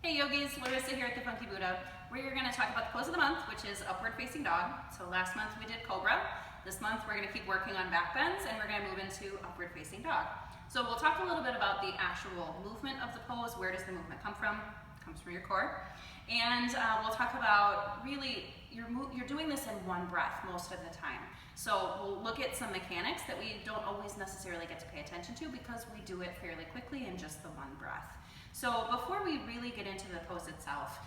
Hey yogis, Larissa here at the Funky Buddha. We're going to talk about the pose of the month, which is upward facing dog. So last month we did cobra. This month we're going to keep working on back bends and we're going to move into upward facing dog. So we'll talk a little bit about the actual movement of the pose. Where does the movement come from? It comes from your core. And we'll talk about really, you're doing this in one breath most of the time. So we'll look at some mechanics that we don't always necessarily get to pay attention to because we do it fairly quickly in just the one breath. So before we really get into the pose itself,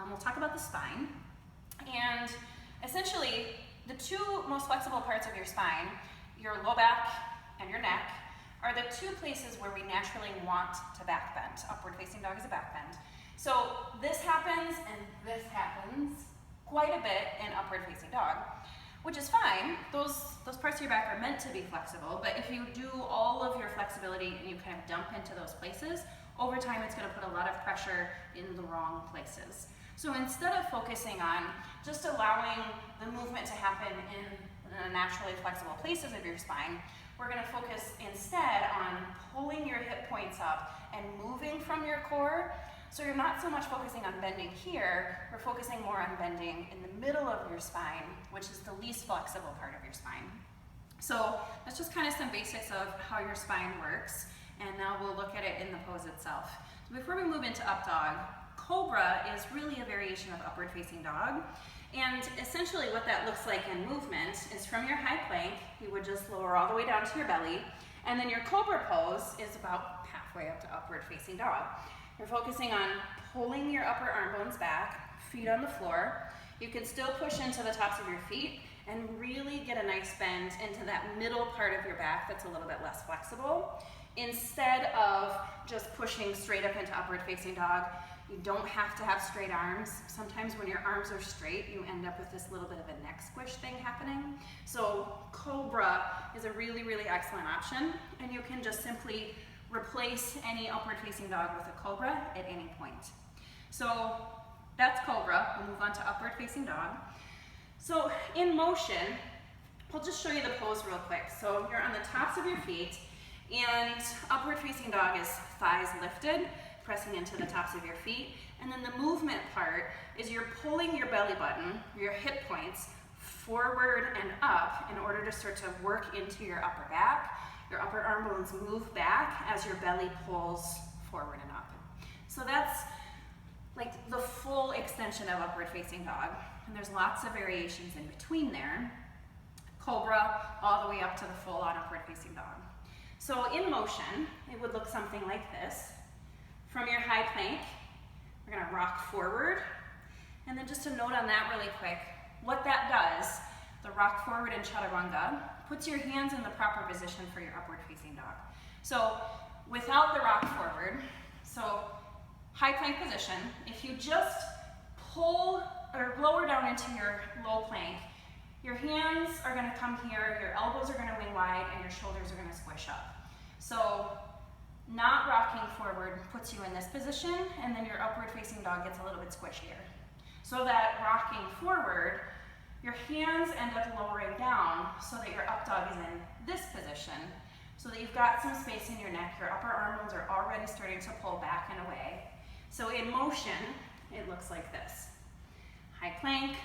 we'll talk about the spine. And essentially, the two most flexible parts of your spine, your low back and your neck, are the two places where we naturally want to back bend. Upward facing dog is a back bend. So this happens and this happens quite a bit in upward facing dog, which is fine. Those parts of your back are meant to be flexible, but if you do all of your flexibility and you kind of dump into those places, over time it's going to put a lot of pressure in the wrong places. So instead of focusing on just allowing the movement to happen in the naturally flexible places of your spine, we're going to focus instead on pulling your hip points up and moving from your core. So you're not so much focusing on bending here, we're focusing more on bending in the middle of your spine, which is the least flexible part of your spine. So that's just kind of some basics of how your spine works, and now we'll look at it in the pose itself. So before we move into up dog, cobra is really a variation of upward facing dog, and essentially what that looks like in movement is from your high plank, you would just lower all the way down to your belly, and then your cobra pose is about halfway up to upward facing dog. You're focusing on pulling your upper arm bones back, feet on the floor. You can still push into the tops of your feet and really get a nice bend into that middle part of your back that's a little bit less flexible. Instead of just pushing straight up into upward facing dog, you don't have to have straight arms. Sometimes when your arms are straight, you end up with this little bit of a neck squish thing happening. So cobra is a really, really excellent option, and you can just simply replace any upward facing dog with a cobra at any point. So that's cobra. We'll move on to upward facing dog. So in motion, we'll just show you the pose real quick. So you're on the tops of your feet, and upward facing dog is thighs lifted, pressing into the tops of your feet. And then the movement part is you're pulling your belly button, your hip points, forward and up in order to start to work into your upper back. Your upper arm bones move back as your belly pulls forward and up. So that's like the full extension of upward facing dog. And there's lots of variations in between there. Cobra all the way up to the full on upward facing dog. So in motion, it would look something like this. From your high plank, we're going to rock forward. And then just a note on that really quick, what that does, the rock forward in chaturanga, puts your hands in the proper position for your upward facing dog. So without the rock forward, so high plank position, if you just pull or lower down into your low plank, your hands are going to come here, your elbows are going to wing wide, and your shoulders are going to squish up. So not rocking forward puts you in this position, and then your upward facing dog gets a little bit squishier. So that rocking forward, your hands end up lowering down so that your up dog is in this position, so that you've got some space in your neck. Your upper arm bones are already starting to pull back and away. So in motion, it looks like this. High plank,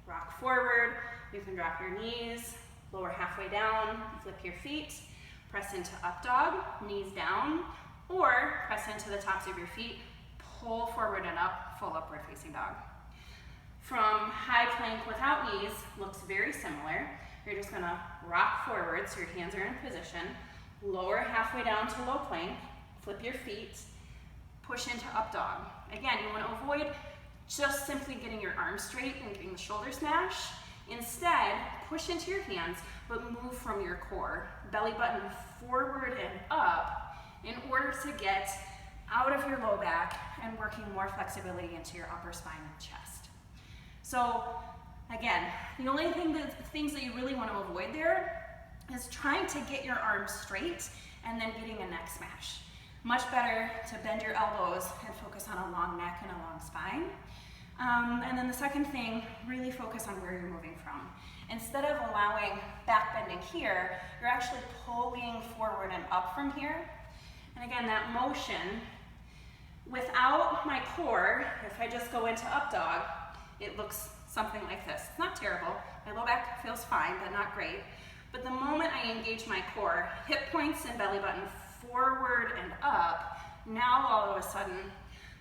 rock forward, you can drop your knees, lower halfway down, flip your feet, press into up dog, knees down, or press into the tops of your feet, pull forward and up, full upward facing dog. From high plank without knees, looks very similar. You're just gonna rock forward so your hands are in position, lower halfway down to low plank, flip your feet, push into up dog. Again, you wanna avoid just simply getting your arms straight and getting the shoulder smash. Instead, push into your hands, but move from your core. Belly button forward and up in order to get out of your low back and working more flexibility into your upper spine and chest. So again, the only things that you really want to avoid there is trying to get your arms straight and then getting a neck smash. Much better to bend your elbows and focus on a long neck and a long spine. And then the second thing, really focus on where you're moving from. Instead of allowing back bending here, you're actually pulling forward and up from here. And again, that motion Without my core, if I just go into up dog, it looks something like this. It's not terrible. My low back feels fine, but not great. But the moment I engage my core, hip points and belly button forward and up, now all of a sudden,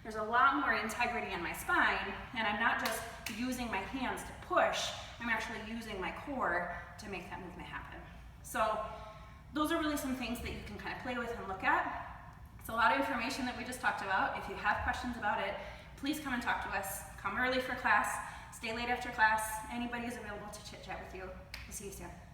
there's a lot more integrity in my spine, and I'm not just using my hands to push, I'm actually using my core to make that movement happen. So those are really some things that you can kind of play with and look at. It's a lot of information that we just talked about. If you have questions about it, please come and talk to us. Come early for class, stay late after class. Anybody's available to chit chat with you. We'll see you soon.